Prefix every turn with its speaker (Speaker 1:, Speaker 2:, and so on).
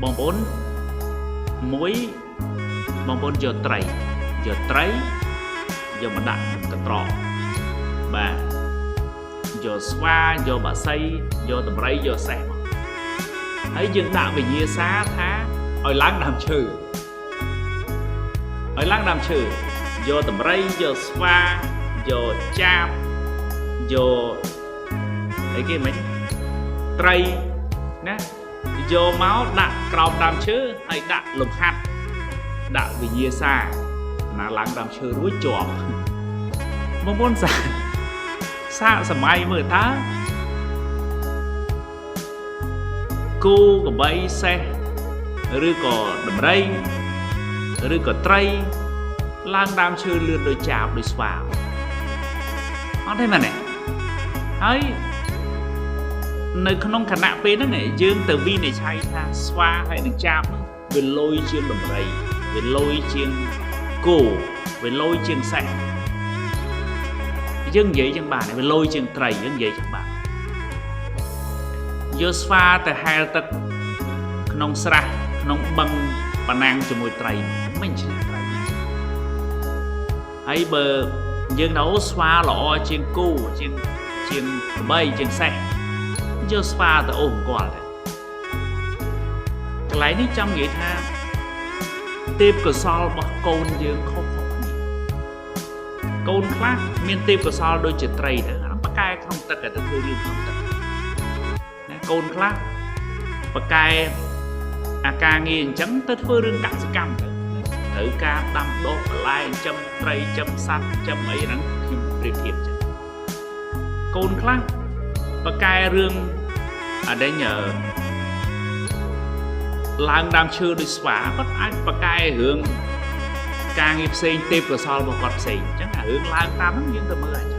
Speaker 1: បងប្អូនមួយបងប្អូនយកត្រីយកមកដាក់កត្រកបាទយកស្វាយកបាសីយកតម្រៃយកសេះមកហើយយើងដាក់វិញ្ញាសាថាឲ្យឡើងដើមឈើយកតម្រៃយកស្វាយកចាបយកអីគេមិនត្រីណាយកមកដាក់ក្រោមដើមឈើហើយដាក់លំហាត់ដាក់វិញ្ញាសាណាឡើងដើមឈើរួចជាប់បងប្អូនសាកសម័យមើលតើគោក្របីសេះឬក៏ដំរីឬក៏ត្រីឡើងដើមឈើលឿនដោយចាបដោយស្វាអត់ទេមែនទេហើយនៅក្នុងគណៈពេលហ្នឹងយើងទៅវិនិច្ឆ័យថាស្វាហើយនឹងចាបហ្នឹងវាលយជាងដំរីវាលយជាងគោវាលយជាងសេះយើងនិយាយចឹងបានវាលយជាងត្រីយើងនិយាយចឹងបានយកស្វាទៅហែលទឹកក្នុងស្រះក្នុងបឹងប៉ណាំងជាមួយត្រីមិនឆ្នះត្រីហើយបើយើងទៅស្វាល្អជាងគោជាងក្របីជាងសេះយកស្វាទៅអូសអង្គល់ទៅកន្លែងនេះចង់និយាយថាទេពកោសលរបស់កូនយើងខុសៗគ្នាកូនខ្លះមានទេពកោសលដូចជាត្រីទៅប៉កែក្នុងទឹកតែធ្វើរឿងក្នុងទឹកណាកូនខ្លះប៉កែអាការងារអញ្ចឹងទៅធ្វើរឿងកសិកម្មទៅត្រូវការដាំដុះបន្លែចិញ្ចឹមត្រីចិញ្ចឹមសត្វចិញ្ចឹមអីហ្នឹងខ្ញុំប្រៀបធៀបចឹងកូនខ្លះប៉កែរឿងអដេញឡើងដើមឈើដោយស្វាគាត់អាចប៉កែរឿងការងារផ្សេងទេពកោសលរបស់គាត់ផ្សេងអញ្ចឹងអារឿងឡើងតាមហ្នឹងយើងទៅមើលអញ្ចឹង